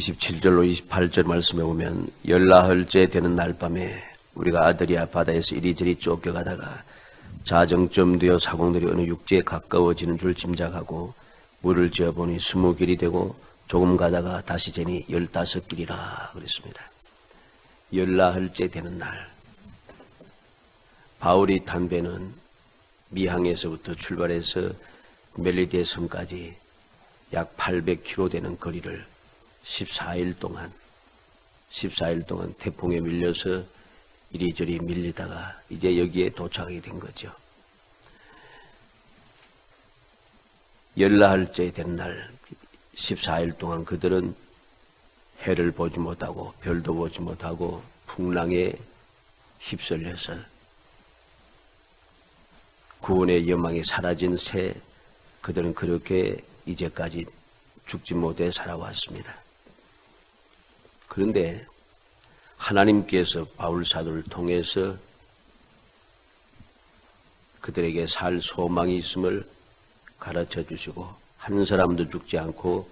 27절로 28절 말씀에 보면 열나흘째 되는 날 밤에 우리가 아드리아 바다에서 이리저리 쫓겨가다가 자정쯤 되어 사공들이 어느 육지에 가까워지는 줄 짐작하고 물을 지어보니 20길이 되고 조금 가다가 다시 재니 15길이라 그랬습니다. 열나흘째 되는 날, 바울이 탄 배는 미항에서부터 출발해서 멜리디의 섬까지 약 800km 되는 거리를 14일 동안 태풍에 밀려서 이리저리 밀리다가 이제 여기에 도착하게 된 거죠. 열나흘째 된 날 14일 동안 그들은 해를 보지 못하고 별도 보지 못하고 풍랑에 휩쓸려서 구원의 여망이 사라진 채 그들은 그렇게 이제까지 죽지 못해 살아왔습니다. 그런데 하나님께서 바울 사도를 통해서 그들에게 살 소망이 있음을 가르쳐 주시고 한 사람도 죽지 않고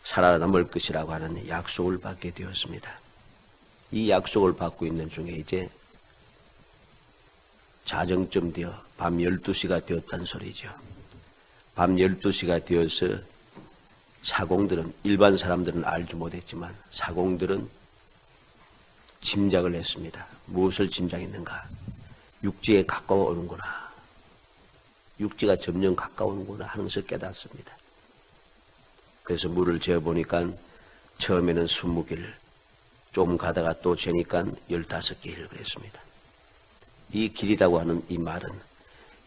살아남을 것이라고 하는 약속을 받게 되었습니다. 이 약속을 받고 있는 중에 이제 자정쯤 되어 밤 12시가 되었다는 소리죠. 밤 12시가 되어서 사공들은, 일반 사람들은 알지 못했지만 사공들은 짐작을 했습니다. 무엇을 짐작했는가? 육지에 가까워 오는구나. 육지가 점점 가까우는구나 하는 것을 깨닫습니다. 그래서 물을 재어보니까 처음에는 20길, 좀 가다가 또 재니까 15길 그랬습니다. 이 길이라고 하는 이 말은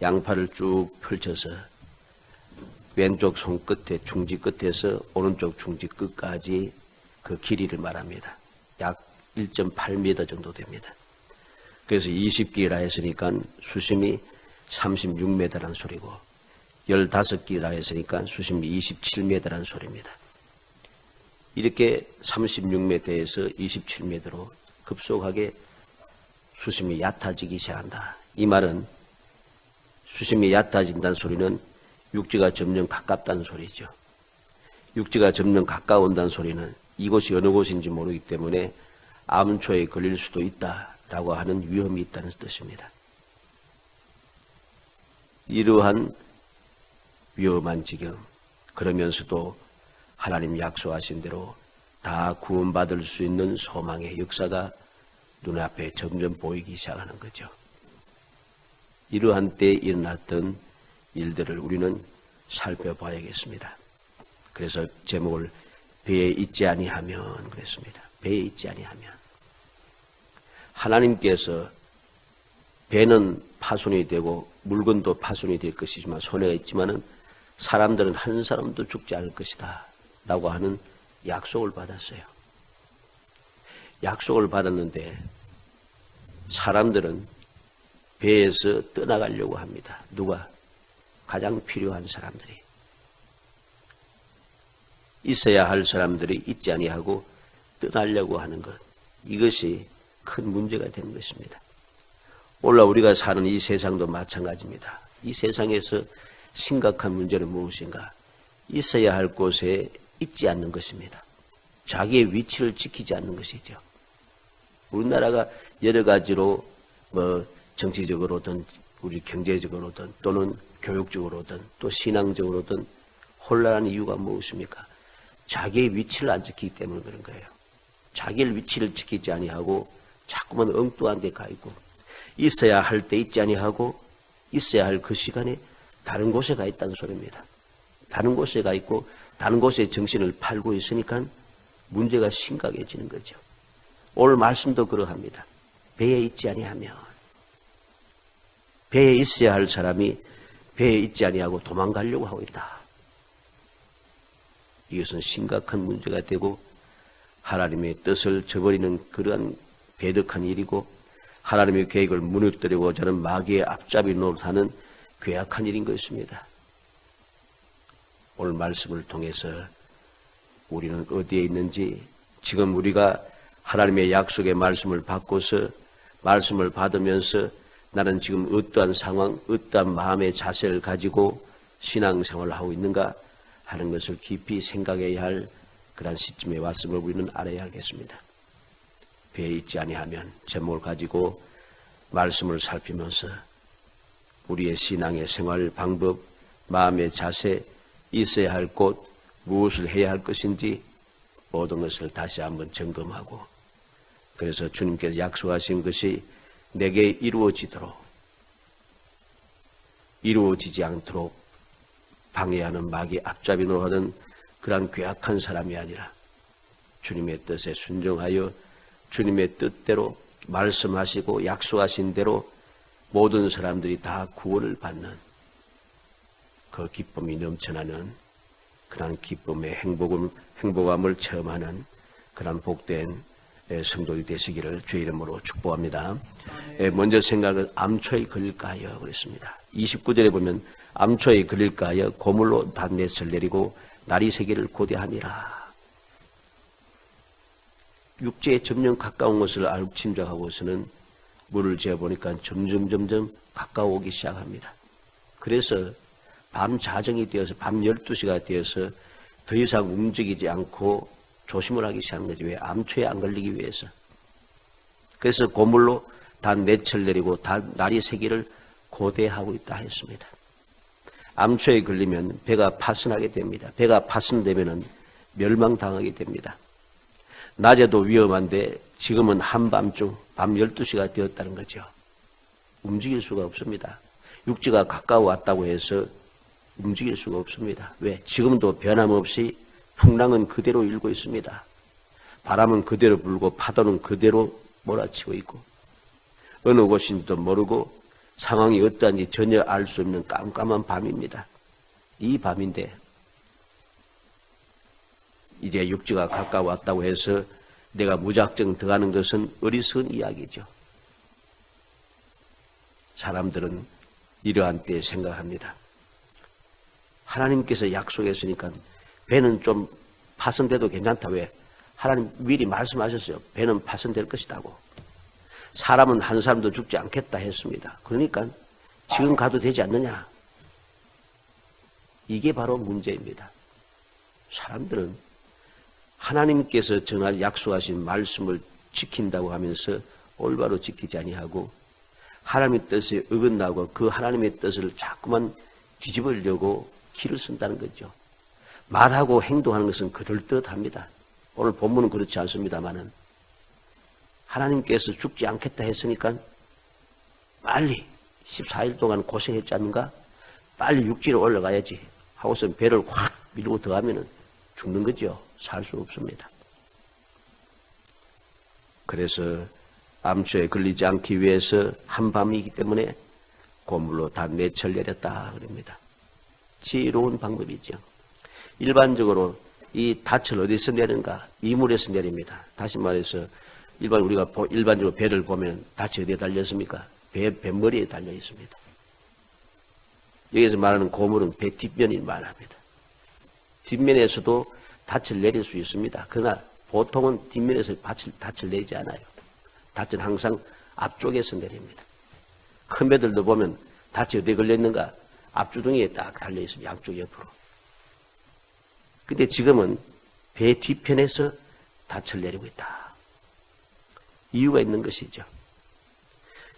양팔을 쭉 펼쳐서 왼쪽 손끝에 중지 끝에서 오른쪽 중지 끝까지 그 길이를 말합니다. 약 1.8m 정도 됩니다. 그래서 20길이라 했으니까 수심이 36m라는 소리고 15길이라 했으니까 수심이 27m라는 소리입니다. 이렇게 36m에서 27m로 급속하게 수심이 얕아지기 시작한다. 이 말은 수심이 얕아진다는 소리는 육지가 점점 가깝다는 소리죠. 육지가 점점 가까운다는 소리는 이곳이 어느 곳인지 모르기 때문에 암초에 걸릴 수도 있다라고 하는 위험이 있다는 뜻입니다. 이러한 위험한 지경, 그러면서도 하나님 약속하신 대로 다 구원받을 수 있는 소망의 역사가 눈앞에 점점 보이기 시작하는 거죠. 이러한 때에 일어났던 일들을 우리는 살펴봐야겠습니다. 그래서 제목을 배에 있지 아니하면 그랬습니다. 배에 있지 아니하면. 하나님께서 배는 파손이 되고 물건도 파손이 될 것이지만 손해가 있지만은 사람들은 한 사람도 죽지 않을 것이다 라고 하는 약속을 받았어요. 약속을 받았는데 사람들은 배에서 떠나가려고 합니다. 누가? 가장 필요한 사람들이. 있어야 할 사람들이 있지 아니하고 떠나려고 하는 것. 이것이 큰 문제가 되는 것입니다. 오늘 우리가 사는 이 세상도 마찬가지입니다. 이 세상에서 심각한 문제는 무엇인가? 있어야 할 곳에 있지 않는 것입니다. 자기의 위치를 지키지 않는 것이죠. 우리나라가 여러 가지로 정치적으로든 우리 경제적으로든 또는 교육적으로든 또 신앙적으로든 혼란한 이유가 무엇입니까? 자기의 위치를 안 지키기 때문에 그런 거예요. 자기의 위치를 지키지 아니하고 자꾸만 엉뚱한 데 가 있고 있어야 할 때 있지 아니하고 있어야 할 그 시간에 다른 곳에 가 있다는 소리입니다. 다른 곳에 가 있고 다른 곳에 정신을 팔고 있으니까 문제가 심각해지는 거죠. 오늘 말씀도 그러합니다. 배에 있지 아니하면 배에 있어야 할 사람이 배에 있지 아니하고 도망가려고 하고 있다. 이것은 심각한 문제가 되고 하나님의 뜻을 저버리는 그러한 배덕한 일이고 하나님의 계획을 무너뜨리고자 하는 마귀의 앞잡이 노릇하는 괴악한 일인 것입니다. 오늘 말씀을 통해서 우리는 어디에 있는지, 지금 우리가 하나님의 약속의 말씀을 받고서 말씀을 받으면서 나는 지금 어떠한 상황, 어떠한 마음의 자세를 가지고 신앙생활을 하고 있는가 하는 것을 깊이 생각해야 할 그런 시점에 왔음을 우리는 알아야 하겠습니다. 배에 있지 아니하면 제목을 가지고 말씀을 살피면서 우리의 신앙의 생활 방법, 마음의 자세, 있어야 할 곳, 무엇을 해야 할 것인지 모든 것을 다시 한번 점검하고, 그래서 주님께서 약속하신 것이 내게 이루어지지 않도록 방해하는 마귀 앞잡이 노하는 그러한 괴악한 사람이 아니라 주님의 뜻에 순종하여 주님의 뜻대로 말씀하시고 약속하신 대로 모든 사람들이 다 구원을 받는 그 기쁨이 넘쳐나는 그러한 기쁨의 행복함을 체험하는 그러한 복된 성도이 되시기를 주의 이름으로 축복합니다. 먼저 생각은 암초에 걸릴까 하여 그랬습니다. 29절에 보면 암초에 걸릴까 하여 고물로 단넷을 내리고 날이 새기를 고대하니라. 육지에 점점 가까운 것을 알고 짐작하고서는 물을 재보니까 점점 가까워오기 시작합니다. 그래서 밤 자정이 되어서 밤 12시가 되어서 더 이상 움직이지 않고 조심을 하기 시작한 거죠. 왜? 암초에 안 걸리기 위해서. 그래서 고물로 단넷을 내리고 날이 새기를 고대하고 있다 했습니다. 암초에 걸리면 배가 파손하게 됩니다. 배가 파손되면 멸망당하게 됩니다. 낮에도 위험한데 지금은 한밤중 밤 12시가 되었다는 거죠. 움직일 수가 없습니다. 육지가 가까워 왔다고 해서 움직일 수가 없습니다. 왜? 지금도 변함없이 풍랑은 그대로 일고 있습니다. 바람은 그대로 불고 파도는 그대로 몰아치고 있고 어느 곳인지도 모르고 상황이 어떠한지 전혀 알 수 없는 깜깜한 밤입니다. 이 밤인데 이제 육지가 가까워 왔다고 해서 내가 무작정 들어가는 것은 어리석은 이야기죠. 사람들은 이러한 때에 생각합니다. 하나님께서 약속했으니까 배는 좀 파손돼도 괜찮다. 왜? 하나님 미리 말씀하셨어요. 배는 파손될 것이라고. 사람은 한 사람도 죽지 않겠다 했습니다. 그러니까 지금 가도 되지 않느냐. 이게 바로 문제입니다. 사람들은 하나님께서 약속하신 말씀을 지킨다고 하면서 올바로 지키지 아니하고 하나님의 뜻에 어긋나고 그 하나님의 뜻을 자꾸만 뒤집으려고 길을 쓴다는 거죠. 말하고 행동하는 것은 그럴듯합니다. 오늘 본문은 그렇지 않습니다만은 하나님께서 죽지 않겠다 했으니까 빨리 14일 동안 고생했지 않는가? 빨리 육지로 올라가야지 하고서 배를 확 밀고 들어가면 죽는 거죠. 살 수 없습니다. 그래서 암초에 걸리지 않기 위해서 한밤이기 때문에 고물로 단넷을 내렸다 그럽니다. 지혜로운 방법이죠. 일반적으로 이 닻을 어디서 내리는가? 이물에서 내립니다. 다시 말해서 우리가 일반적으로 배를 보면 닻이 어디에 달렸습니까? 배머리에 달려 있습니다. 여기서 말하는 고물은 배 뒷면이 말합니다. 뒷면에서도 닻을 내릴 수 있습니다. 그러나 보통은 뒷면에서 닻을 내리지 않아요. 닻은 항상 앞쪽에서 내립니다. 큰 배들도 보면 닻이 어디에 걸렸는가? 앞주둥이에 딱 달려 있습니다. 양쪽 옆으로. 근데 지금은 배 뒤편에서 닻을 내리고 있다. 이유가 있는 것이죠.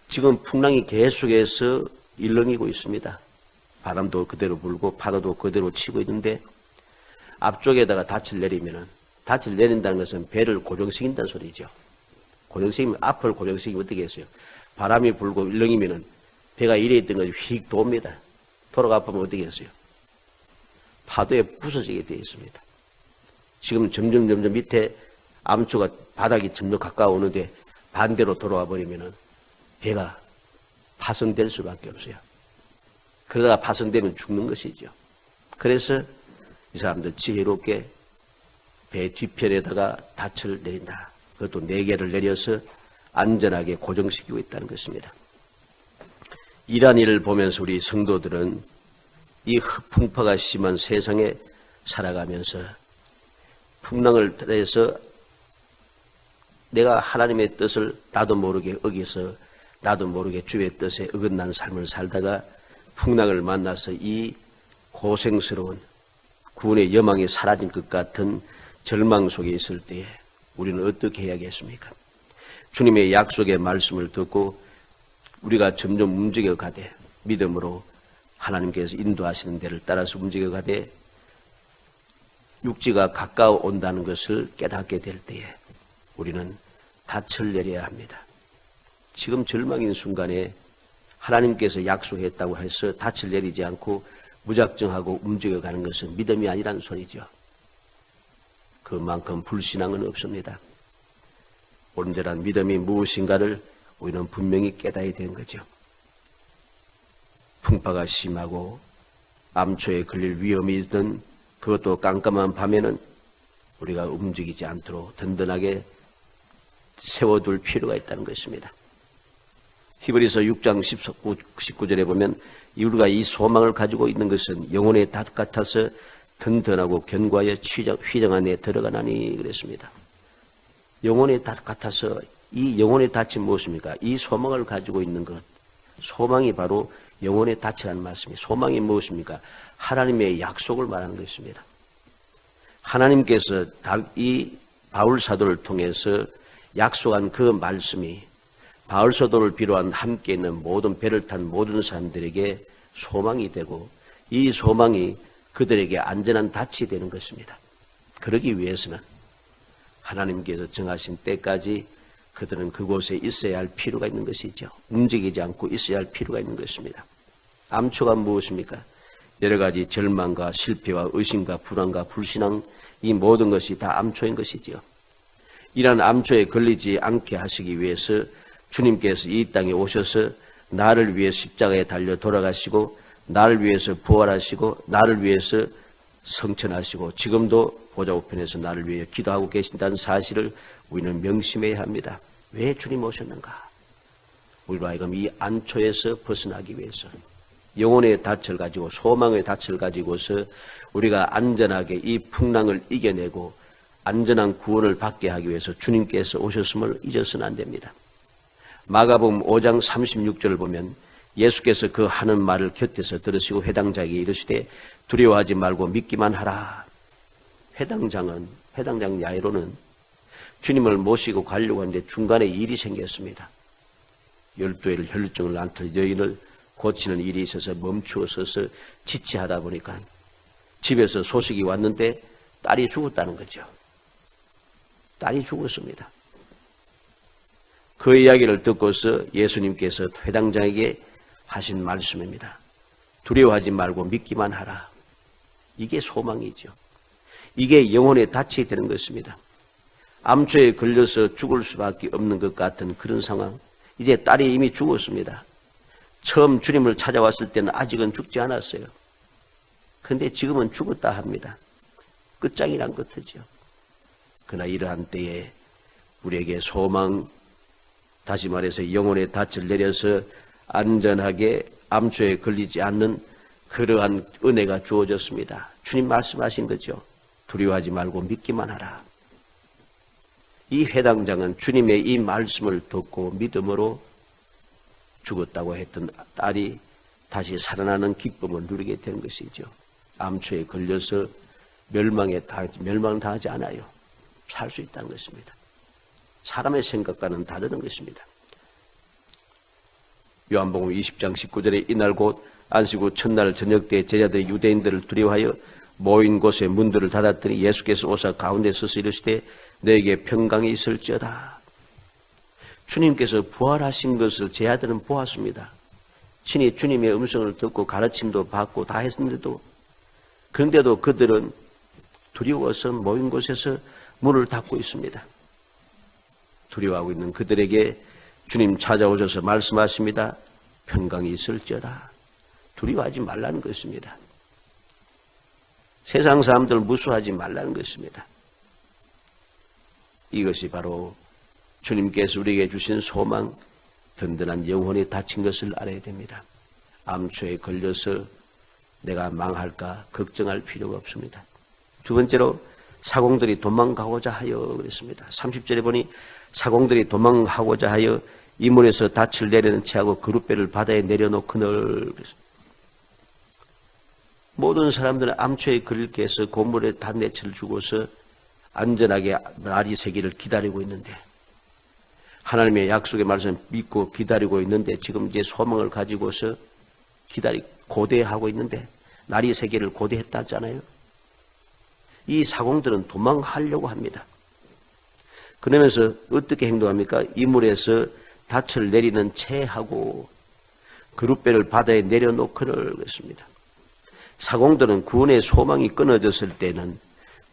지금 풍랑이 계속해서 일렁이고 있습니다. 바람도 그대로 불고 파도도 그대로 치고 있는데 앞쪽에다가 닻을 내리면은 닻을 내린다는 것은 배를 고정시킨다는 소리죠. 고정시키면 앞을 고정시키면 어떻게 했어요? 바람이 불고 일렁이면은 배가 이래 있던 것이 휙 돕니다. 돌아가 보면 어떻게 했어요? 파도에 부서지게 되어 있습니다. 지금 점점 밑에 암초가 바닥이 점점 가까워오는데 반대로 돌아와 버리면은 배가 파손될 수밖에 없어요. 그러다가 파손되면 죽는 것이죠. 그래서 이 사람들 지혜롭게 배 뒤편에다가 닻을 내린다. 그것도 4개를 내려서 안전하게 고정시키고 있다는 것입니다. 이러한 일을 보면서 우리 성도들은 이 풍파가 심한 세상에 살아가면서 풍랑을 통해서 내가 하나님의 뜻을 나도 모르게 어기서 나도 모르게 주의 뜻에 어긋난 삶을 살다가 풍랑을 만나서 이 고생스러운 구원의 여망이 사라진 것 같은 절망 속에 있을 때에 우리는 어떻게 해야겠습니까? 주님의 약속의 말씀을 듣고 우리가 점점 움직여 가되 믿음으로 하나님께서 인도하시는 데를 따라서 움직여 가되 육지가 가까워 온다는 것을 깨닫게 될 때에 우리는 닻을 내려야 합니다. 지금 절망인 순간에 하나님께서 약속했다고 해서 닻을 내리지 않고 무작정하고 움직여가는 것은 믿음이 아니라는 소리죠. 그만큼 불신앙은 없습니다. 온전한 믿음이 무엇인가를 우리는 분명히 깨달아야 되는 거죠. 풍파가 심하고 암초에 걸릴 위험이 있던 그것도 깜깜한 밤에는 우리가 움직이지 않도록 든든하게 세워둘 필요가 있다는 것입니다. 히브리서 6장 19절에 보면 우리가 이 소망을 가지고 있는 것은 영혼의 닷 같아서 든든하고 견고하여 휘정 안에 들어가나니 그랬습니다. 영혼의 닷 같아서 이 영혼의 닷이 무엇입니까? 이 소망을 가지고 있는 것. 소망이 바로 영혼의 닷이라는 말씀이 소망이 무엇입니까? 하나님의 약속을 말하는 것입니다. 하나님께서 이 바울 사도를 통해서 약속한 그 말씀이 바울 사도를 비롯한 함께 있는 모든 배를 탄 모든 사람들에게 소망이 되고 이 소망이 그들에게 안전한 닻이 되는 것입니다. 그러기 위해서는 하나님께서 정하신 때까지 그들은 그곳에 있어야 할 필요가 있는 것이죠. 움직이지 않고 있어야 할 필요가 있는 것입니다. 암초가 무엇입니까? 여러 가지 절망과 실패와 의심과 불안과 불신앙 이 모든 것이 다 암초인 것이지요. 이러한 암초에 걸리지 않게 하시기 위해서 주님께서 이 땅에 오셔서 나를 위해 십자가에 달려 돌아가시고 나를 위해서 부활하시고 나를 위해서 성천하시고 지금도 보좌 우편에서 나를 위해 기도하고 계신다는 사실을 우리는 명심해야 합니다. 왜 주님 오셨는가? 우리로 하여금 이 안초에서 벗어나기 위해서 영혼의 닻을 가지고 소망의 닻을 가지고서 우리가 안전하게 이 풍랑을 이겨내고 안전한 구원을 받게 하기 위해서 주님께서 오셨음을 잊어서는 안 됩니다. 마가복음 5장 36절을 보면 예수께서 그 하는 말을 곁에서 들으시고 회당장에게 이르시되 두려워하지 말고 믿기만 하라. 회당장 야이로는 주님을 모시고 가려고 하는데 중간에 일이 생겼습니다. 12일 혈루증을 앓던 여인을 고치는 일이 있어서 멈추어 서서 지체하다 보니까 집에서 소식이 왔는데 딸이 죽었다는 거죠. 딸이 죽었습니다. 그 이야기를 듣고서 예수님께서 회당장에게 하신 말씀입니다. 두려워하지 말고 믿기만 하라. 이게 소망이죠. 이게 영혼의 닻이 되는 것입니다. 암초에 걸려서 죽을 수밖에 없는 것 같은 그런 상황. 이제 딸이 이미 죽었습니다. 처음 주님을 찾아왔을 때는 아직은 죽지 않았어요. 그런데 지금은 죽었다 합니다. 끝장이란 것이죠. 그러나 이러한 때에 우리에게 소망, 다시 말해서 영혼의 닻을 내려서 안전하게 암초에 걸리지 않는 그러한 은혜가 주어졌습니다. 주님 말씀하신 거죠. 두려워하지 말고 믿기만 하라. 이 회당장은 주님의 이 말씀을 듣고 믿음으로 죽었다고 했던 딸이 다시 살아나는 기쁨을 누리게 된 것이죠. 암초에 걸려서 멸망을 당하지 않아요. 살 수 있다는 것입니다. 사람의 생각과는 다르는 것입니다. 요한복음 20장 19절에 이날 곧 안식 첫날 저녁 때 제자들이 유대인들을 두려워하여 모인 곳에 문들을 닫았더니 예수께서 오사 가운데 서서 이르시되 너에게 평강이 있을지어다. 주님께서 부활하신 것을 제자들은 보았습니다. 친히 주님의 음성을 듣고 가르침도 받고 다 했는데도 그런데도 그들은 두려워서 모인 곳에서 문을 닫고 있습니다. 두려워하고 있는 그들에게 주님 찾아오셔서 말씀하십니다. 평강이 있을지어다. 두려워하지 말라는 것입니다. 세상 사람들 무수하지 말라는 것입니다. 이것이 바로 주님께서 우리에게 주신 소망, 든든한 영혼이 닫힌 것을 알아야 됩니다. 암초에 걸려서 내가 망할까 걱정할 필요가 없습니다. 두 번째로 사공들이 도망가고자 하여 그랬습니다. 30절에 보니 사공들이 도망하고자 하여 이물에서 닻을 내려는 채하고 그룻배를 바다에 내려놓거늘. 모든 사람들은 암초에 걸릴게 해서 고물에 단내치를 주고서 안전하게 날이 새기를 기다리고 있는데, 하나님의 약속의 말씀을 믿고 기다리고 있는데, 지금 이제 소망을 가지고서 고대하고 있는데, 날이 새기를 고대했다잖아요. 이 사공들은 도망하려고 합니다. 그러면서 어떻게 행동합니까? 이물에서 닻을 내리는 채하고 그룻배를 바다에 내려놓거늘 그랬습니다. 사공들은 구원의 소망이 끊어졌을 때는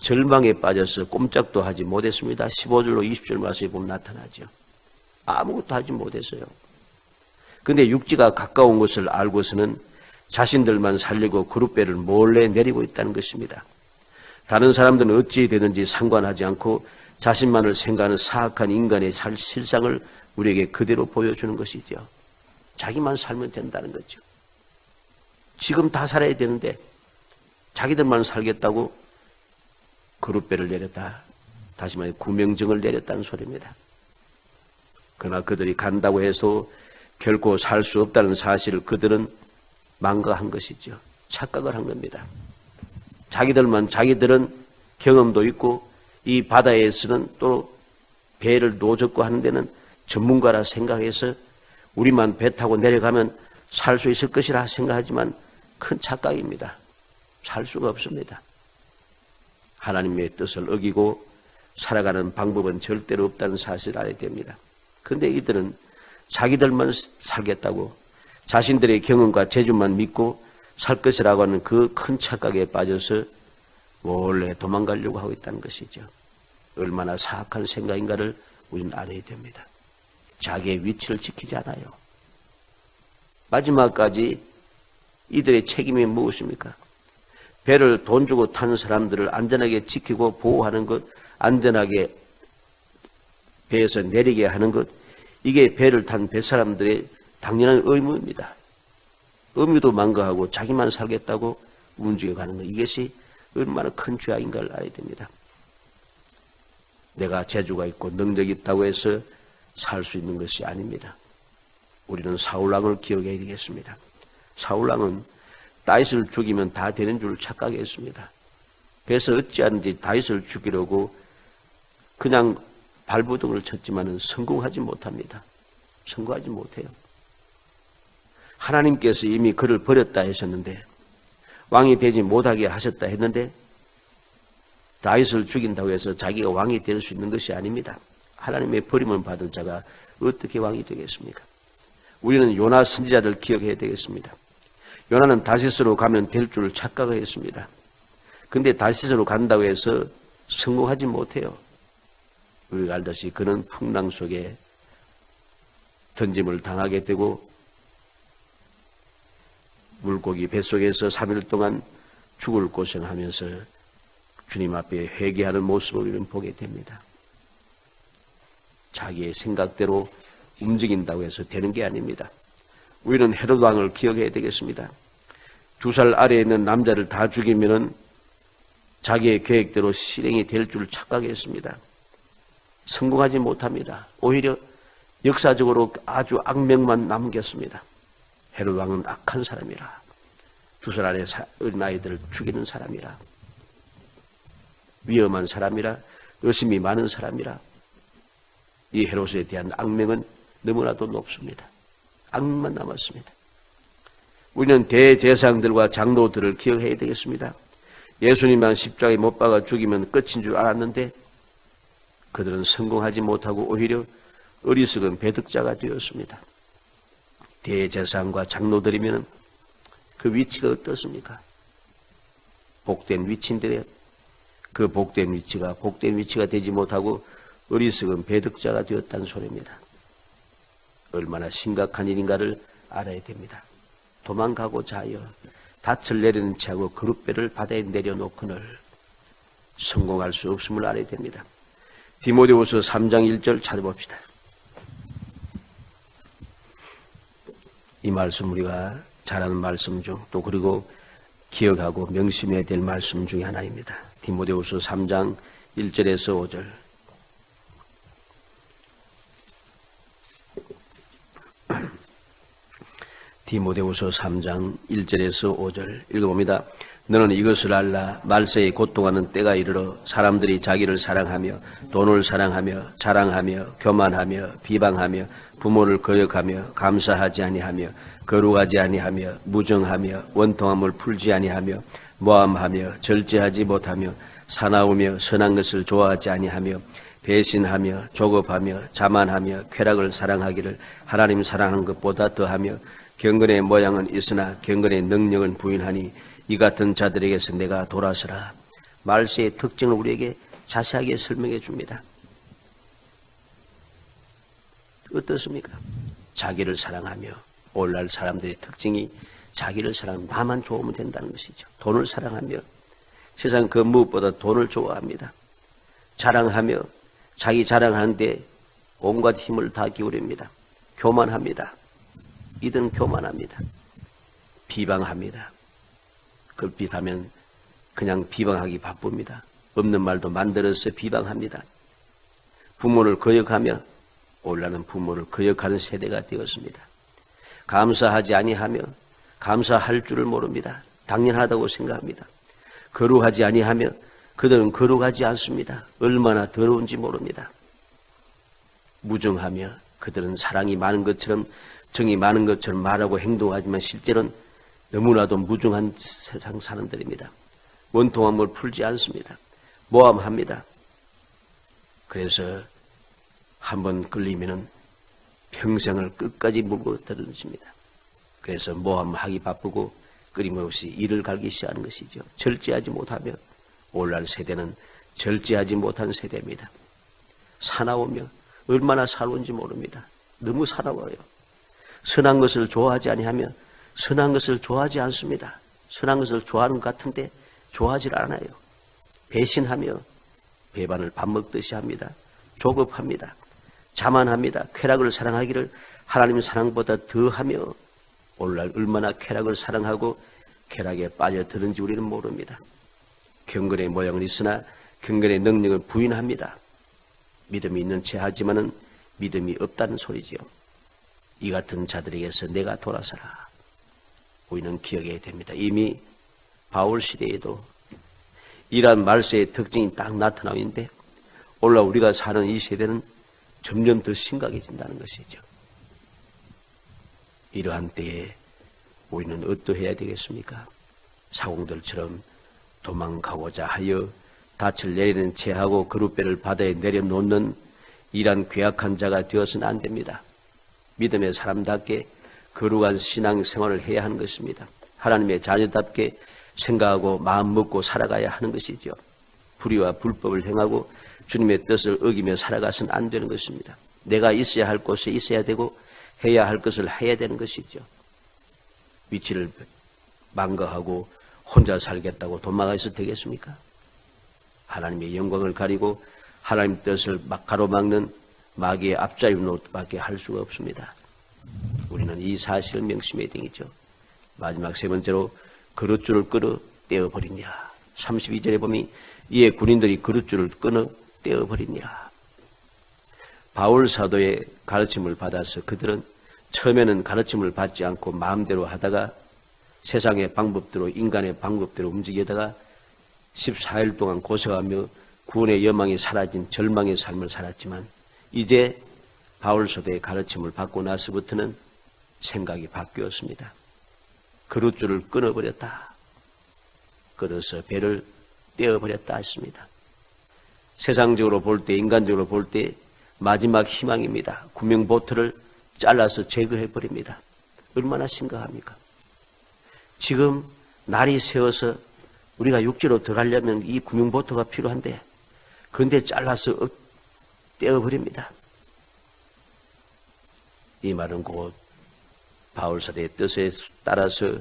절망에 빠져서 꼼짝도 하지 못했습니다. 15절로 20절 말씀에 보면 나타나죠. 아무것도 하지 못했어요. 그런데 육지가 가까운 것을 알고서는 자신들만 살리고 그룻배를 몰래 내리고 있다는 것입니다. 다른 사람들은 어찌 되든지 상관하지 않고 자신만을 생각하는 사악한 인간의 실상을 우리에게 그대로 보여주는 것이죠. 자기만 살면 된다는 거죠. 지금 다 살아야 되는데 자기들만 살겠다고 그룻배를 내렸다. 다시 말해 구명정을 내렸다는 소리입니다. 그러나 그들이 간다고 해서 결코 살 수 없다는 사실을 그들은 망각한 것이죠. 착각을 한 겁니다. 자기들은 경험도 있고 이 바다에서는 또 배를 노젓고 하는 데는 전문가라 생각해서 우리만 배 타고 내려가면 살 수 있을 것이라 생각하지만 큰 착각입니다. 살 수가 없습니다. 하나님의 뜻을 어기고 살아가는 방법은 절대로 없다는 사실을 알아야 됩니다. 그런데 이들은 자기들만 살겠다고 자신들의 경험과 재주만 믿고 살 것이라고 하는 그 큰 착각에 빠져서 몰래 도망가려고 하고 있다는 것이죠. 얼마나 사악한 생각인가를 우리는 알아야 됩니다. 자기의 위치를 지키지 않아요. 마지막까지 이들의 책임이 무엇입니까? 배를 돈 주고 타는 사람들을 안전하게 지키고 보호하는 것, 안전하게 배에서 내리게 하는 것, 이게 배를 탄 뱃사람들의 당연한 의무입니다. 의무도 망각하고 자기만 살겠다고 움직여가는 것, 이것이 얼마나 큰 죄악인가를 알아야 됩니다. 내가 재주가 있고 능력이 있다고 해서 살 수 있는 것이 아닙니다. 우리는 사울왕을 기억해야 되겠습니다. 사울왕은 다윗을 죽이면 다 되는 줄 착각했습니다. 그래서 어찌하든지 다윗을 죽이려고 그냥 발버둥을 쳤지만은 성공하지 못합니다. 성공하지 못해요. 하나님께서 이미 그를 버렸다 하셨는데, 왕이 되지 못하게 하셨다 했는데, 다윗을 죽인다고 해서 자기가 왕이 될 수 있는 것이 아닙니다. 하나님의 버림을 받은 자가 어떻게 왕이 되겠습니까? 우리는 요나 선지자를 기억해야 되겠습니다. 요나는 다시스로 가면 될 줄 착각을 했습니다. 그런데 다시스로 간다고 해서 성공하지 못해요. 우리가 알다시피 그는 풍랑 속에 던짐을 당하게 되고 물고기 뱃속에서 3일 동안 죽을 고생하면서 주님 앞에 회개하는 모습을 우리는 보게 됩니다. 자기의 생각대로 움직인다고 해서 되는 게 아닙니다. 우리는 헤롯 왕을 기억해야 되겠습니다. 2살 아래에 있는 남자를 다 죽이면은 자기의 계획대로 실행이 될 줄 착각했습니다. 성공하지 못합니다. 오히려 역사적으로 아주 악명만 남겼습니다. 헤롯 왕은 악한 사람이라, 2살 아래 어린 아이들을 죽이는 사람이라, 위험한 사람이라, 의심이 많은 사람이라, 이 헤롯에 대한 악명은 너무나도 높습니다. 악명만 남았습니다. 우리는 대제사장들과 장로들을 기억해야 되겠습니다. 예수님만 십자가에 못 박아 죽이면 끝인 줄 알았는데 그들은 성공하지 못하고 오히려 어리석은 배득자가 되었습니다. 대제사장과 장로들이면 그 위치가 어떻습니까? 복된 위치인데 그 복된 위치가 되지 못하고 어리석은 배득자가 되었다는 소리입니다. 얼마나 심각한 일인가를 알아야 됩니다. 도망가고자 하여 닻을 내리는 채하고 그룻배를 바다에 내려놓거늘 성공할 수 없음을 알아야 됩니다. 디모데후서 3장 1절 찾아봅시다. 이 말씀 우리가 잘 아는 말씀 중 또 그리고 기억하고 명심해야 될 말씀 중에 하나입니다. 디모데후서 3장 1절에서 5절. 디모데후서 3장 1절에서 5절 읽어봅니다. 너는 이것을 알라. 말세에 고통하는 때가 이르러 사람들이 자기를 사랑하며 돈을 사랑하며 자랑하며 교만하며 비방하며 부모를 거역하며 감사하지 아니하며 거룩하지 아니하며 무정하며 원통함을 풀지 아니하며 모함하며 절제하지 못하며 사나우며 선한 것을 좋아하지 아니하며 배신하며 조급하며 자만하며 쾌락을 사랑하기를 하나님 사랑하는 것보다 더하며 경건의 모양은 있으나 경건의 능력은 부인하니 이 같은 자들에게서 내가 돌아서라. 말세의 특징을 우리에게 자세하게 설명해 줍니다. 어떻습니까? 자기를 사랑하며, 오늘날 사람들의 특징이 자기를 사랑하며 나만 좋으면 된다는 것이죠. 돈을 사랑하며 세상 그 무엇보다 돈을 좋아합니다. 자랑하며 자기 자랑하는데 온갖 힘을 다 기울입니다. 교만합니다. 이들은 교만합니다. 비방합니다. 급비하면 그냥 비방하기 바쁩니다. 없는 말도 만들어서 비방합니다. 부모를 거역하며 오늘날은 부모를 거역하는 세대가 되었습니다. 감사하지 아니하며 감사할 줄을 모릅니다. 당연하다고 생각합니다. 거룩하지 아니하며 그들은 거룩하지 않습니다. 얼마나 더러운지 모릅니다. 무정하며 그들은 사랑이 많은 것처럼 정이 많은 것처럼 말하고 행동하지만 실제로는 너무나도 무정한 세상 사람들입니다. 원통함을 풀지 않습니다. 모함합니다. 그래서 한번 끌리면은 평생을 끝까지 물고 들으십니다. 그래서 모함하기 바쁘고 끊임없이 이를 갈기 시작하는 것이죠. 절제하지 못하며 오늘날 세대는 절제하지 못한 세대입니다. 사나우며 얼마나 사나운지 모릅니다. 너무 사나워요. 선한 것을 좋아하지 아니하며 선한 것을 좋아하지 않습니다. 선한 것을 좋아하는 것 같은데 좋아하지 않아요. 배신하며 배반을 밥 먹듯이 합니다. 조급합니다. 자만합니다. 쾌락을 사랑하기를 하나님의 사랑보다 더하며 오늘날 얼마나 쾌락을 사랑하고 쾌락에 빠져드는지 우리는 모릅니다. 경건의 모양은 있으나 경건의 능력을 부인합니다. 믿음이 있는 채 하지만은 믿음이 없다는 소리지요. 이 같은 자들에게서 내가 돌아서라. 우리는 기억해야 됩니다. 이미 바울 시대에도 이러한 말세의 특징이 딱 나타나고 있는데 오늘날 우리가 사는 이 세대는 점점 더 심각해진다는 것이죠. 이러한 때에 우리는 어떠해야 되겠습니까? 사공들처럼 도망가고자 하여 닻을 내리는 채하고 그룻배를 바다에 내려놓는 이러한 괴악한 자가 되어서는 안 됩니다. 믿음의 사람답게 거룩한 신앙생활을 해야 하는 것입니다. 하나님의 자녀답게 생각하고 마음 먹고 살아가야 하는 것이죠. 불의와 불법을 행하고 주님의 뜻을 어기며 살아가서는 안 되는 것입니다. 내가 있어야 할 곳에 있어야 되고 해야 할 것을 해야 되는 것이죠. 위치를 망각하고 혼자 살겠다고 도망가서 되겠습니까? 하나님의 영광을 가리고 하나님 뜻을 막 가로막는 마귀의 앞좌유 노릇밖에 할 수가 없습니다. 우리는 이 사실을 명심해야 되겠죠. 마지막 세 번째로 그릇줄을 끊어 떼어버리니라. 32절에 보면 이에 군인들이 그릇줄을 끊어 떼어버리니라. 바울 사도의 가르침을 받아서 그들은 처음에는 가르침을 받지 않고 마음대로 하다가 세상의 방법대로 인간의 방법대로 움직이다가 14일 동안 고생하며 구원의 여망이 사라진 절망의 삶을 살았지만 이제 바울 사도의 가르침을 받고 나서부터는 생각이 바뀌었습니다. 그릇줄을 끊어버렸다. 끊어서 배를 떼어버렸다 했습니다. 세상적으로 볼 때, 인간적으로 볼 때 마지막 희망입니다. 구명보트를 잘라서 제거해버립니다. 얼마나 심각합니까? 지금 날이 새어서 우리가 육지로 들어가려면 이 구명보트가 필요한데 그런데 잘라서 떼어버립니다. 이 말은 곧 바울사도의 뜻에 따라서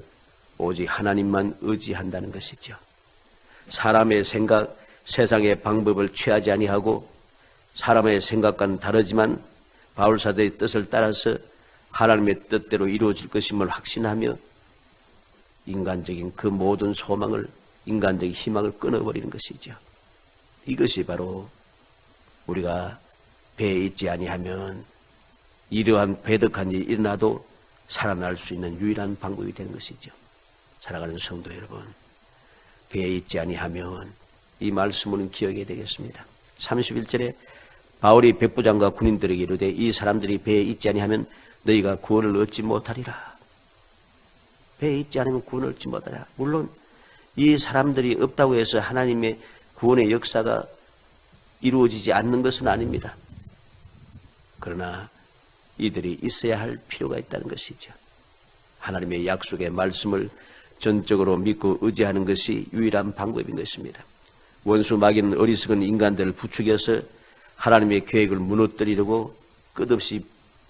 오직 하나님만 의지한다는 것이죠. 사람의 생각, 세상의 방법을 취하지 아니하고 사람의 생각과는 다르지만 바울사도의 뜻을 따라서 하나님의 뜻대로 이루어질 것임을 확신하며 인간적인 그 모든 소망을, 인간적인 희망을 끊어버리는 것이죠. 이것이 바로 우리가 배에 있지 아니하면 이러한 배덕한 일이 일어나도 살아날 수 있는 유일한 방법이 되는 것이죠. 살아가는 성도 여러분, 배에 있지 아니하면 이 말씀은 기억해야 되겠습니다. 31절에 바울이 백부장과 군인들에게 이르되 이 사람들이 배에 있지 아니하면 너희가 구원을 얻지 못하리라. 배에 있지 않으면 구원을 얻지 못하리라. 물론 이 사람들이 없다고 해서 하나님의 구원의 역사가 이루어지지 않는 것은 아닙니다. 그러나 이들이 있어야 할 필요가 있다는 것이죠. 하나님의 약속의 말씀을 전적으로 믿고 의지하는 것이 유일한 방법인 것입니다. 원수 마귀는 어리석은 인간들을 부추겨서 하나님의 계획을 무너뜨리려고 끝없이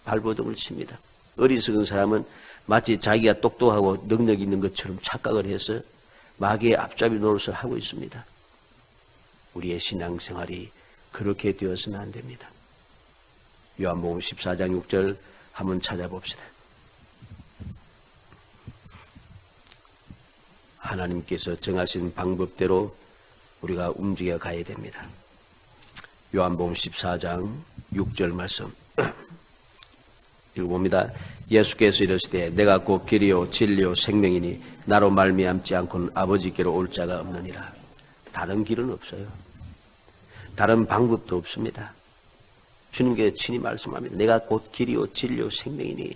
발버둥을 칩니다. 어리석은 사람은 마치 자기가 똑똑하고 능력이 있는 것처럼 착각을 해서 마귀의 앞잡이 노릇을 하고 있습니다. 우리의 신앙생활이 그렇게 되어서는 안 됩니다. 요한복음 14장 6절 한번 찾아봅시다. 하나님께서 정하신 방법대로 우리가 움직여 가야 됩니다. 요한복음 14장 6절 말씀 읽어봅니다. 예수께서 이르시되 내가 곧 길이요 진리요 생명이니 나로 말미암지 않고는 아버지께로 올 자가 없느니라. 다른 길은 없어요. 다른 방법도 없습니다. 주님께서 친히 말씀합니다. 내가 곧 길이요 진리요 생명이니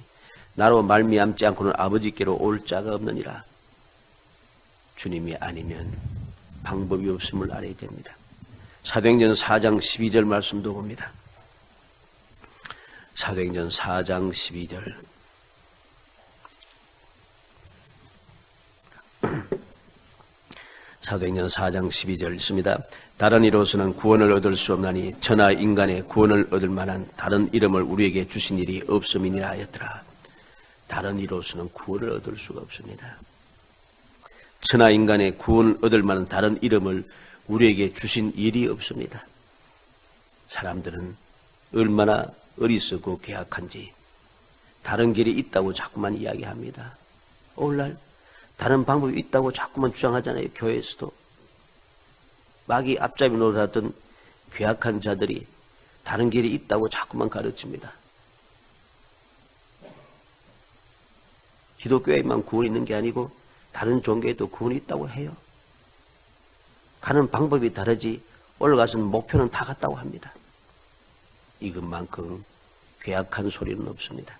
나로 말미암지 않고는 아버지께로 올 자가 없느니라. 주님이 아니면 방법이 없음을 알아야 됩니다. 사도행전 4장 12절 말씀도 봅니다. 사도행전 4장 12절 사도행전 4장 12절 있습니다. 다른 이로서는 구원을 얻을 수 없나니 천하 인간의 구원을 얻을 만한 다른 이름을 우리에게 주신 일이 없음이니라 하였더라. 다른 이로서는 구원을 얻을 수가 없습니다. 천하 인간의 구원을 얻을 만한 다른 이름을 우리에게 주신 일이 없습니다. 사람들은 얼마나 어리석고 괴악한지 다른 길이 있다고 자꾸만 이야기합니다. 오늘날 다른 방법이 있다고 자꾸만 주장하잖아요. 교회에서도. 마귀 앞잡이 노릇하던 괴악한 자들이 다른 길이 있다고 자꾸만 가르칩니다. 기독교에만 구원이 있는 게 아니고 다른 종교에도 구원이 있다고 해요. 가는 방법이 다르지 올라가서는 목표는 다 같다고 합니다. 이것만큼 괴악한 소리는 없습니다.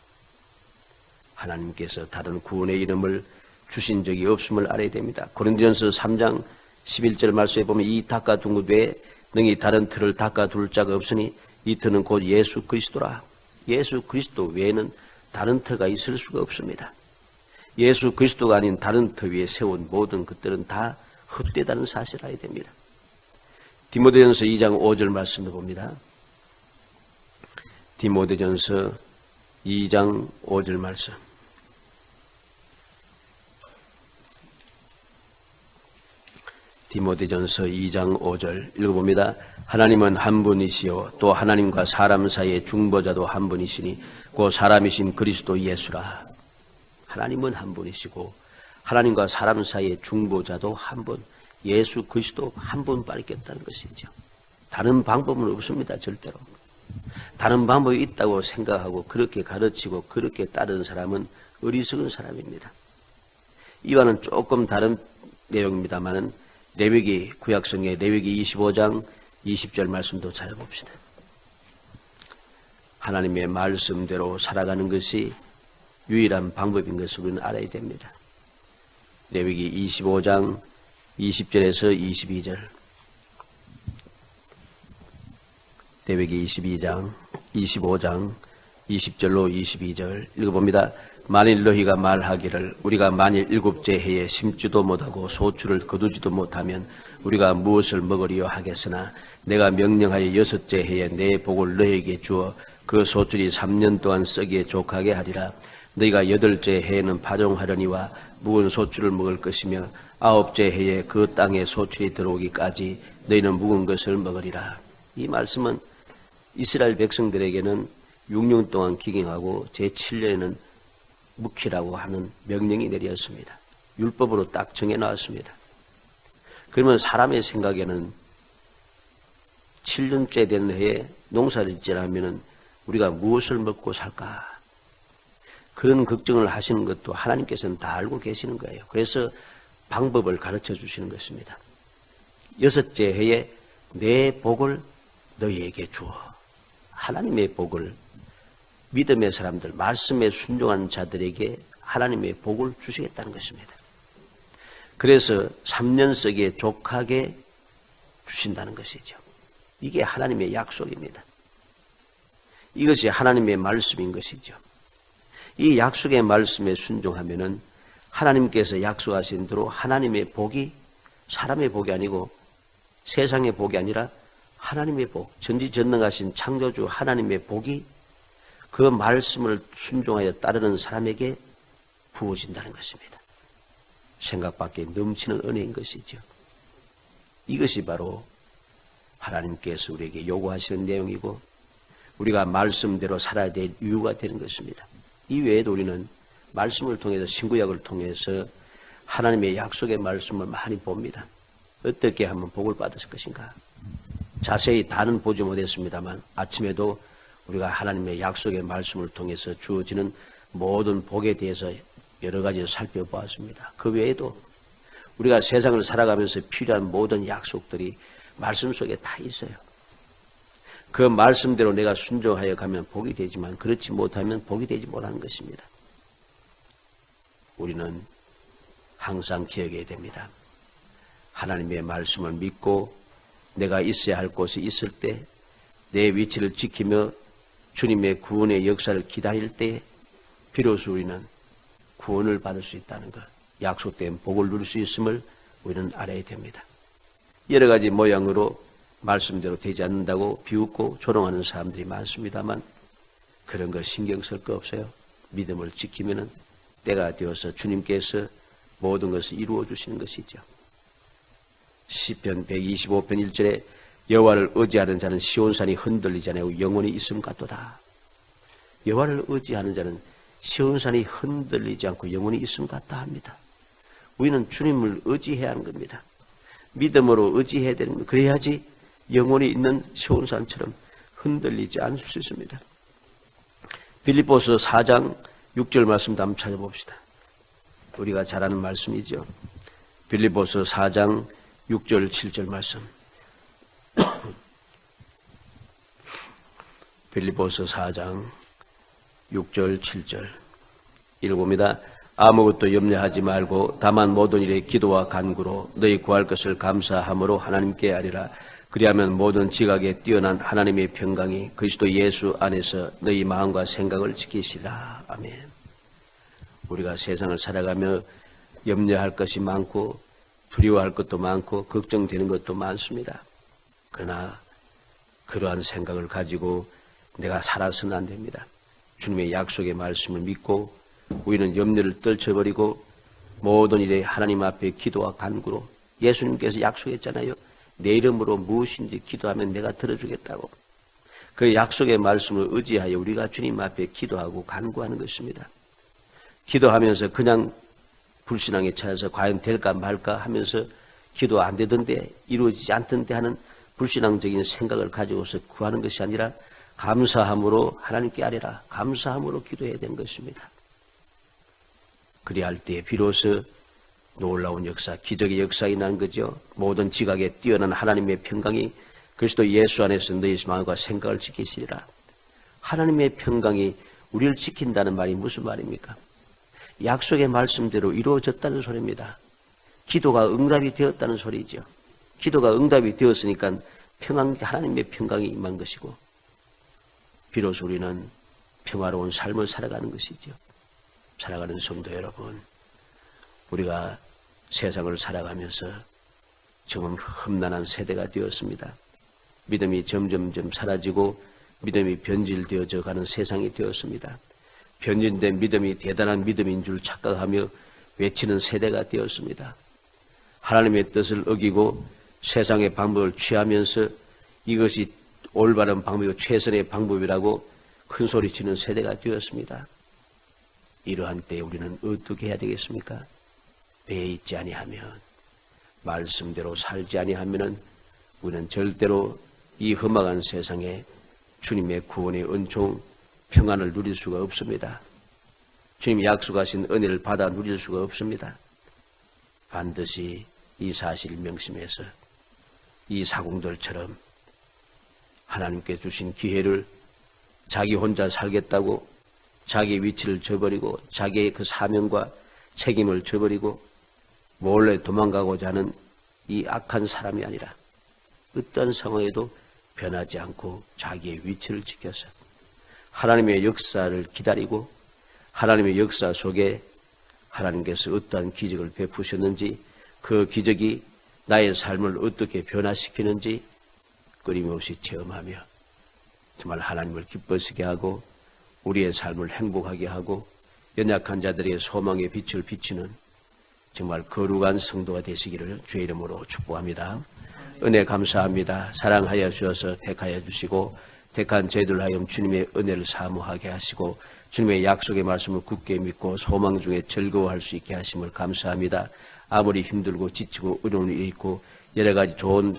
하나님께서 다른 구원의 이름을 주신 적이 없음을 알아야 됩니다. 고린도전서 3장 11절 말씀에 보면 이 닦아둔 것 외에 능히 다른 틀을 닦아둘 자가 없으니 이 틀은 곧 예수 그리스도라. 예수 그리스도 외에는 다른 터가 있을 수가 없습니다. 예수 그리스도가 아닌 다른 터 위에 세운 모든 것들은 다 헛되다는 사실을 알아야 됩니다. 디모데전서 2장 5절 말씀을 봅니다. 디모데전서 2장 5절 말씀. 디모데전서 2장 5절 읽어봅니다. 하나님은 한 분이시요 또 하나님과 사람 사이의 중보자도 한 분이시니 그 사람이신 그리스도 예수라. 하나님은 한 분이시고 하나님과 사람 사이의 중보자도 한 분, 예수 그리스도 한 분밖에 없다는 것이죠. 다른 방법은 없습니다. 절대로. 다른 방법이 있다고 생각하고 그렇게 가르치고 그렇게 따르는 사람은 어리석은 사람입니다. 이와는 조금 다른 내용입니다만은 레위기 구약성의 레위기 25장 20절 말씀도 찾아봅시다. 하나님의 말씀대로 살아가는 것이 유일한 방법인 것을 우리는 알아야 됩니다. 레위기 25장 20절에서 22절 레위기 25장 20절로 22절 읽어봅니다. 만일 너희가 말하기를 우리가 만일 7째 해에 심지도 못하고 소출을 거두지도 못하면 우리가 무엇을 먹으리요 하겠으나 내가 명령하여 6째 해에 내 복을 너희에게 주어 그 소출이 3년 동안 썩기에 족하게 하리라. 너희가 8째 해에는 파종하려니와 묵은 소출을 먹을 것이며 9째 해에 그 땅에 소출이 들어오기까지 너희는 묵은 것을 먹으리라. 이 말씀은 이스라엘 백성들에게는 6년 동안 기경하고 제7년에는 묵히라고 하는 명령이 내렸습니다. 율법으로 딱 정해 나왔습니다. 그러면 사람의 생각에는 7년째 되는 해에 농사를 짓자면 우리가 무엇을 먹고 살까? 그런 걱정을 하시는 것도 하나님께서는 다 알고 계시는 거예요. 그래서 방법을 가르쳐 주시는 것입니다. 6째 해에 내 복을 너희에게 주어. 하나님의 복을 믿음의 사람들, 말씀에 순종하는 자들에게 하나님의 복을 주시겠다는 것입니다. 그래서 3년석에 족하게 주신다는 것이죠. 이게 하나님의 약속입니다. 이것이 하나님의 말씀인 것이죠. 이 약속의 말씀에 순종하면은 하나님께서 약속하신 대로 하나님의 복이 사람의 복이 아니고 세상의 복이 아니라 하나님의 복, 전지전능하신 창조주 하나님의 복이 그 말씀을 순종하여 따르는 사람에게 부어진다는 것입니다. 생각 밖에 넘치는 은혜인 것이죠. 이것이 바로 하나님께서 우리에게 요구하시는 내용이고 우리가 말씀대로 살아야 될 이유가 되는 것입니다. 이 외에도 우리는 말씀을 통해서 신구약을 통해서 하나님의 약속의 말씀을 많이 봅니다. 어떻게 하면 복을 받을 것인가? 자세히 다는 보지 못했습니다만 아침에도 우리가 하나님의 약속의 말씀을 통해서 주어지는 모든 복에 대해서 여러 가지 살펴보았습니다. 그 외에도 우리가 세상을 살아가면서 필요한 모든 약속들이 말씀 속에 다 있어요. 그 말씀대로 내가 순종하여 가면 복이 되지만 그렇지 못하면 복이 되지 못하는 것입니다. 우리는 항상 기억해야 됩니다. 하나님의 말씀을 믿고 내가 있어야 할 곳에 있을 때 내 위치를 지키며 주님의 구원의 역사를 기다릴 때 비로소 우리는 구원을 받을 수 있다는 것, 약속된 복을 누릴 수 있음을 우리는 알아야 됩니다. 여러 가지 모양으로 말씀대로 되지 않는다고 비웃고 조롱하는 사람들이 많습니다만 그런 거 신경 쓸 거 없어요. 믿음을 지키면은 때가 되어서 주님께서 모든 것을 이루어 주시는 것이죠. 시편 125편 1절에 여호와를 의지하는 자는 시온산이 흔들리지 않고 영원히 있음 같도다. 여호와를 의지하는 자는 시온산이 흔들리지 않고 영원히 있음 같다 합니다. 우리는 주님을 의지해야 하는 겁니다. 믿음으로 의지해야 되는 겁니다. 그래야지 영원히 있는 시온산처럼 흔들리지 않을 수 있습니다. 빌립보서 4장 6절 말씀도 한번 찾아봅시다. 우리가 잘 아는 말씀이죠. 빌립보서 4장 6절 7절 말씀. 빌립보서 4장 6절 7절 읽어봅니다. 아무것도 염려하지 말고 다만 모든 일에 기도와 간구로 너희 구할 것을 감사함으로 하나님께 아뢰라. 그리하면 모든 지각에 뛰어난 하나님의 평강이 그리스도 예수 안에서 너희 마음과 생각을 지키시라. 아멘. 우리가 세상을 살아가며 염려할 것이 많고 두려워할 것도 많고 걱정되는 것도 많습니다. 그러나 그러한 생각을 가지고 내가 살아서는 안 됩니다. 주님의 약속의 말씀을 믿고 우리는 염려를 떨쳐버리고 모든 일에 하나님 앞에 기도와 간구로 예수님께서 약속했잖아요. 내 이름으로 무엇인지 기도하면 내가 들어주겠다고. 그 약속의 말씀을 의지하여 우리가 주님 앞에 기도하고 간구하는 것입니다. 기도하면서 그냥 불신앙에 차여서 과연 될까 말까 하면서 기도 안 되던데 이루어지지 않던데 하는 불신앙적인 생각을 가지고서 구하는 것이 아니라 감사함으로 하나님께 아뢰라. 감사함으로 기도해야 되는 것입니다. 그리할 때 비로소 놀라운 역사, 기적의 역사가 일어나는 거죠. 모든 지각에 뛰어난 하나님의 평강이 그리스도 예수 안에서 너희 마음과 생각을 지키시리라. 하나님의 평강이 우리를 지킨다는 말이 무슨 말입니까? 약속의 말씀대로 이루어졌다는 소리입니다. 기도가 응답이 되었다는 소리죠. 기도가 응답이 되었으니까 하나님의 평강이 임한 것이고 비로소 우리는 평화로운 삶을 살아가는 것이죠. 살아가는 성도 여러분, 우리가 세상을 살아가면서 지금 험난한 세대가 되었습니다. 믿음이 점점점 사라지고 믿음이 변질되어져 가는 세상이 되었습니다. 변질된 믿음이 대단한 믿음인 줄 착각하며 외치는 세대가 되었습니다. 하나님의 뜻을 어기고 세상의 방법을 취하면서 이것이 올바른 방법이고 최선의 방법이라고 큰 소리치는 세대가 되었습니다. 이러한 때 우리는 어떻게 해야 되겠습니까? 배에 있지 아니하면, 말씀대로 살지 아니하면은 우리는 절대로 이 험악한 세상에 주님의 구원의 은총, 평안을 누릴 수가 없습니다. 주님이 약속하신 은혜를 받아 누릴 수가 없습니다. 반드시 이 사실을 명심해서 이 사공들처럼 하나님께 주신 기회를 자기 혼자 살겠다고 자기 위치를 저버리고 자기의 그 사명과 책임을 저버리고 몰래 도망가고자 하는 이 악한 사람이 아니라 어떤 상황에도 변하지 않고 자기의 위치를 지켜서 하나님의 역사를 기다리고 하나님의 역사 속에 하나님께서 어떠한 기적을 베푸셨는지 그 기적이 나의 삶을 어떻게 변화시키는지 끊임없이 체험하며 정말 하나님을 기뻐지게 하고 우리의 삶을 행복하게 하고 연약한 자들의 소망의 빛을 비추는 정말 거룩한 성도가 되시기를 주의 이름으로 축복합니다. 은혜 감사합니다. 사랑하여 주셔서 택하여 주시고 택한 저희들 하여 주님의 은혜를 사모하게 하시고 주님의 약속의 말씀을 굳게 믿고 소망 중에 즐거워할 수 있게 하심을 감사합니다. 아무리 힘들고 지치고 어려운 일이 있고 여러 가지 좋은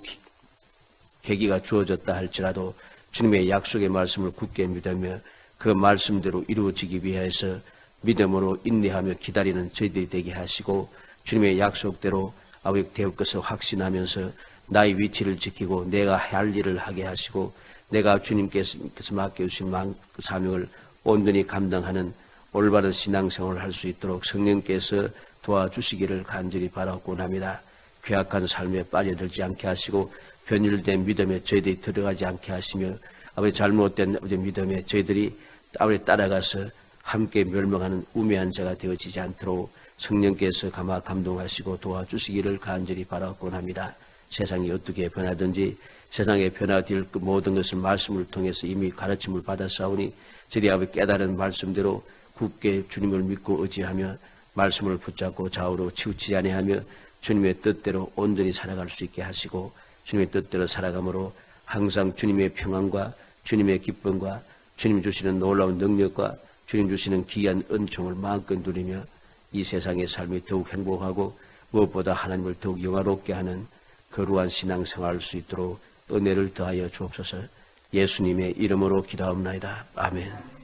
계기가 주어졌다 할지라도 주님의 약속의 말씀을 굳게 믿으며 그 말씀대로 이루어지기 위해서 믿음으로 인내하며 기다리는 저희들이 되게 하시고 주님의 약속대로 아버지 되올 것을 확신하면서 나의 위치를 지키고 내가 할 일을 하게 하시고 내가 주님께서 맡겨주신 사명을 온전히 감당하는 올바른 신앙생활을 할 수 있도록 성령께서 도와주시기를 간절히 바라곤 합니다. 괴악한 삶에 빠져들지 않게 하시고 변질된 믿음에 저희들이 들어가지 않게 하시며 아버지 잘못된 믿음에 저희들이 아버지 따라가서 함께 멸망하는 우매한 자가 되어지지 않도록 성령께서 감동하시고 도와주시기를 간절히 바라곤 합니다. 세상이 어떻게 변하든지 세상에 변화될 그 모든 것을 말씀을 통해서 이미 가르침을 받았사오니 저희 아버지 깨달은 말씀대로 굳게 주님을 믿고 의지하며 말씀을 붙잡고 좌우로 치우치지 아니하며 주님의 뜻대로 온전히 살아갈 수 있게 하시고 주님의 뜻대로 살아감으로 항상 주님의 평안과 주님의 기쁨과 주님 주시는 놀라운 능력과 주님 주시는 귀한 은총을 마음껏 누리며 이 세상의 삶이 더욱 행복하고 무엇보다 하나님을 더욱 영화롭게 하는 거룩한 신앙생활을 할 수 있도록 은혜를 더하여 주옵소서. 예수님의 이름으로 기도하옵나이다. 아멘.